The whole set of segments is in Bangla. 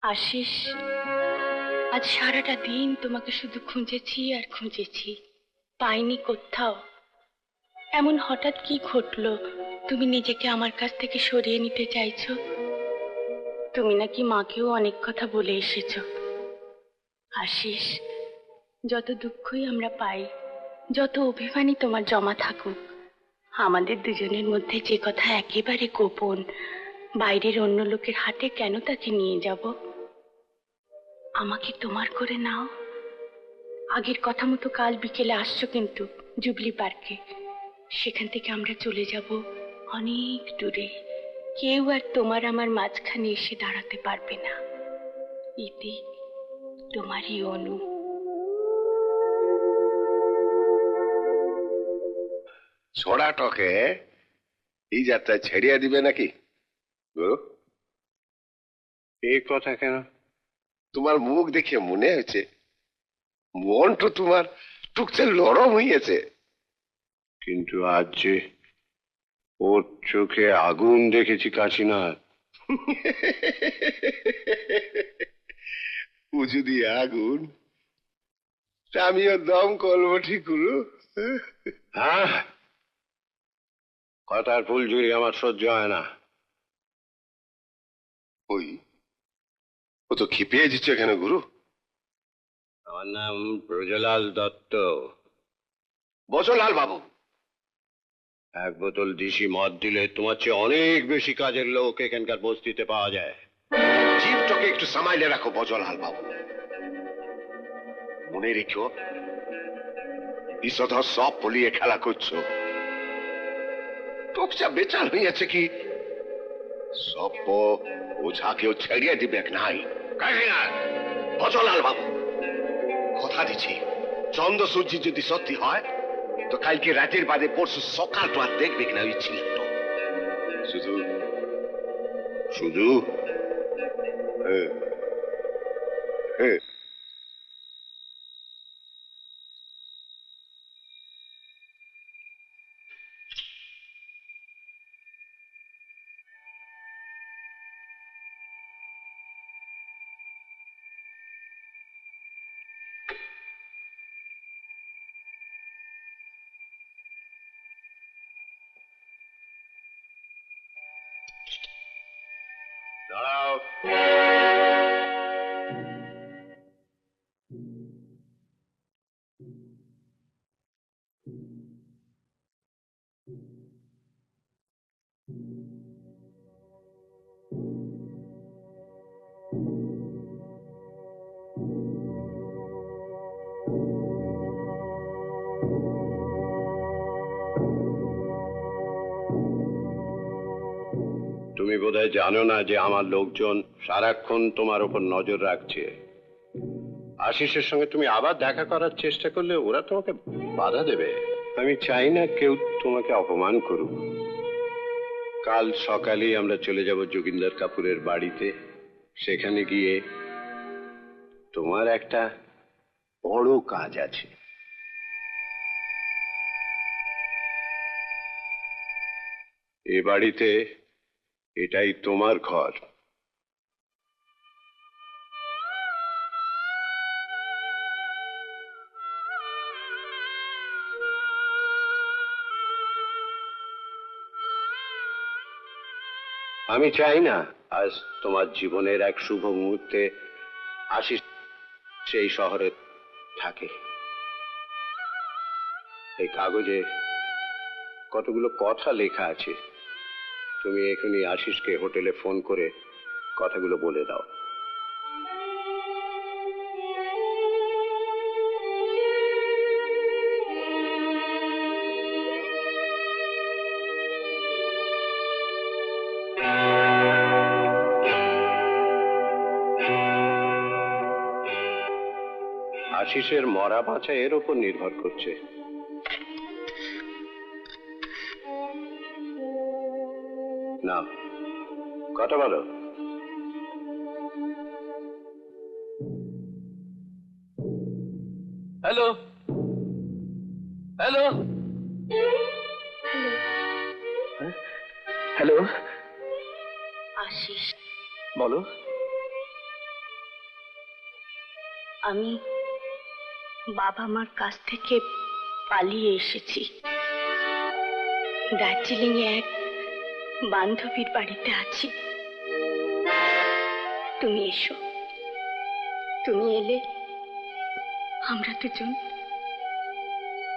আশিস, আজ সারাটা দিন তোমাকে শুধু খুঁজেছি আর খুঁজেছি, পাইনি কোথাও। এমন হঠাৎ কি ঘটলো তুমি নিজেকে আমার কাছ থেকে সরিয়ে নিতে চাইছো? তুমি নাকি মাকেও অনেক কথা বলে এসেছো। আশিস, যত দুঃখই আমরা পাই, যত অভিমানই তোমার জমা থাকুক, আমাদের দুজনের মধ্যে যে কথা একেবারে গোপন, বাইরের অন্য লোকের হাতে কেন তাকে নিয়ে যাব? আমাকে তোমার করে নাও। আগের কথা মতো কাল বিকেলে আসছো কিন্তু, জুবলি পার্কে। সেখান থেকে আমরা চলে যাব অনেক দূরে। কেউ আর তোমার আমার মাঝখানে এসে দাঁড়াতে পারবে না। ইতি, তোমারই অনু। ছোড়াটকে এই যাত্রায় ছেড়িয়ে দিবে নাকি গুরু? এই কথা কেন? তোমার মুখ দেখে মনে হয়েছে মন তো তোমার টুকছে লরম হইয়াছে। কিন্তু আজ যে ওর চোখে আগুন দেখেছি কাশীনাথ। ও যদি আগুন, আমিও দম করবো ঠিক গুরু। হ্যাঁ, কথার ফুলঝুরি আমার সহ্য হয় না। ওই ও তো খেপিয়ে দিচ্ছে কেন গুরু? আমার নাম ব্রজলাল দত্ত। বজলাল বাবু, এক বোতল দিশি মদ দিলে তোমার চেয়ে অনেক বেশি কাজের লোক এখানকার বস্তিতে পাওয়া যায়। জীবটাকে একটু সামাইলে রাখো বজলাল বাবু। মনে রেখো, বিষধর সব পলিয়ে খেলা করছো। টুকছা বেচাল হইয়াছে কি সব ওঝাকেও ছেড়িয়ে দিবে নাই। বজলাল বাবু, কথা দিচ্ছি, চন্দ্র সূর্য যদি সত্যি হয় তো কালকে রাতের বাদে পরশু সকাল তো আর দেখবে কিনা ওই ছিলটা। শুধু শুধু হ্যাঁ, হ্যাঁ। দাঁড়াও। তুমি বোধহয় জানো না যে আমার লোকজন সারাক্ষণ তোমার উপর নজর রাখছে। আশিসের সঙ্গে তুমি আবার দেখা করার চেষ্টা করলে ওরা তোমাকে বাধা দেবে। আমি চাই না কেউ তোমাকে অপমান করুক। কাল সকালেই আমরা চলে যাব যোগিন্দর কাপুরের বাড়িতে। সেখানে গিয়ে তোমার একটা বড় কাজ আছে। এ বাড়িতে এটাই তোমার ঘর। আমি চাই না আজ তোমার জীবনের এক শুভ মুহূর্তে আশিস সেই শহরে থাকে। এই কাগজে কতগুলো কথা লেখা আছে। তুমি এখনই আশিসকে হোটেলে ফোন করে কথাগুলো বলে দাও। আশিসের মরা বাঁচা এর উপর নির্ভর করছে। না, কথা বলো। হ্যালো হ্যালো হ্যালো, আশিস, বলো। আমি বাবা মার কাছ থেকে পালিয়ে এসেছি। দার্জিলিং এ এক বান্ধবীর বাড়িতে আছি। তুমি এসো, তুমি এলে আমরা দুজন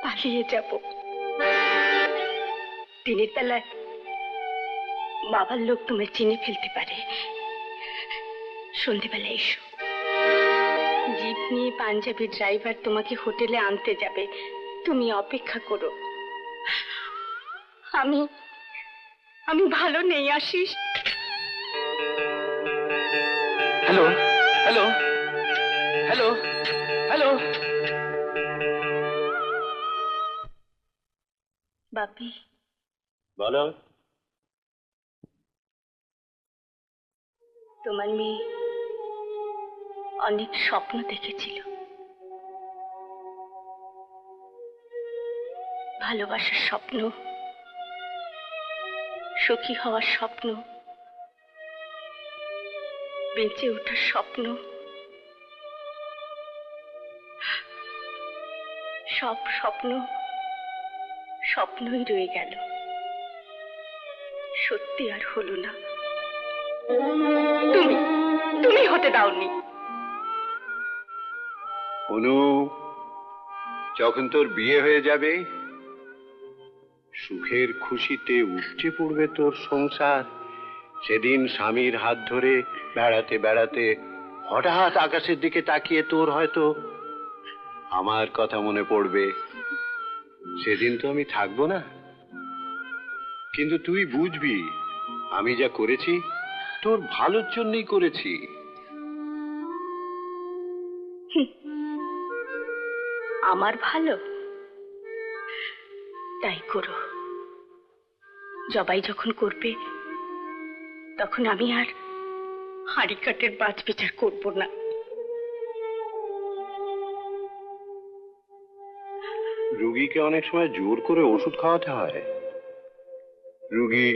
পালিয়ে যাব। দিনের বেলায় বাবার লোক তোমায় চিনে ফেলতে পারে। সন্ধেবেলা এসো, জিপ নিয়ে পাঞ্জাবি ড্রাইভার তোমাকে হোটেলে আনতে যাবে। তুমি অপেক্ষা করো। আমি আমি ভালো নেই, Ashis. Hello hello hello hello. Bapi, বলো। তোমার মেয়ে অনেক স্বপ্ন দেখেছিল। ভালোবাসার স্বপ্ন, সুখী হওয়ার স্বপ্ন, বেঁচে ওঠার স্বপ্ন, সব স্বপ্ন স্বপ্নই রয়ে গেল, সত্যি আর হলো না। তুমি তুমি হতে দাওনি। অনু, যখন তোর বিয়ে হয়ে যাবে, সুখের খুশিতে উপচে পড়বে তোর সংসার, সেদিন স্বামীর হাত ধরে বেড়াতে বেড়াতে হঠাৎ আকাশের দিকে তাকিয়ে তোর হয়তো আমার কথা মনে পড়বে। সেদিন তো আমি থাকবো না, কিন্তু তুই বুঝবি আমি যা করেছি তোর ভালোর জন্যই করেছি। আমার ভালো, তাই করো। জবাই যখন করবে তখন আমি আর হাঁড়ি কাঠের বাজ বিচার করবো না। রুগীকে অনেক সময় জোর করে ওষুধ খাওয়াতে হয়। রুগী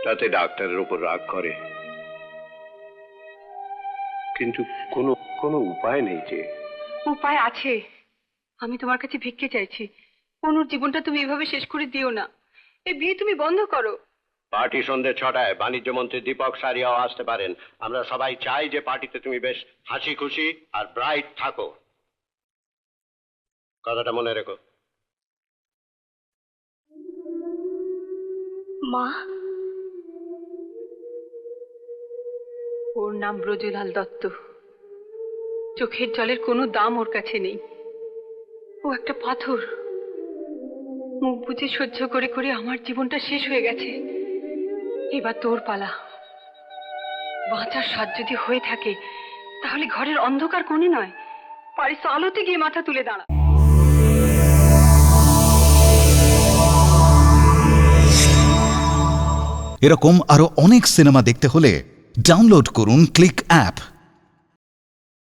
তাতে ডাক্তারের উপর রাগ করে, কিন্তু কোনো কোনো উপায় নেই। যে উপায় আছে, আমি তোমার কাছে ভিক্ষে চাইছি। অনুর জীবনটা তুমি এভাবে শেষ করে দিও না। এই বিয়ে তুমি বন্ধ করো। পার্টি সন্ধ্যে 6টায় বাণিজ্য মন্ত্রী দীপক সারিয়াও আসতে পারেন। আমরা সবাই চাই যে পার্টিতে তুমি বেশ হাসি খুশি আর ব্রাইট থাকো। কথাটা মনে রেখো। মা, ওর নাম ব্রজলাল দত্ত। চোখের জলের কোনো দাম ওর কাছে নেই। ও একটা পাথর। মুখ বুজে সহ্য করে করে আমার জীবনটা শেষ হয়ে গেছে। এবার তোর পালা। বাঁচার স্বাদ যদি হয়ে থাকে তাহলে ঘরের অন্ধকার কোণে নয়, পারিস তো আলোতে গিয়ে মাথা তুলে দাঁড়া। এরকম আরো অনেক সিনেমা দেখতে হলে ডাউনলোড করুন ক্লিক অ্যাপ।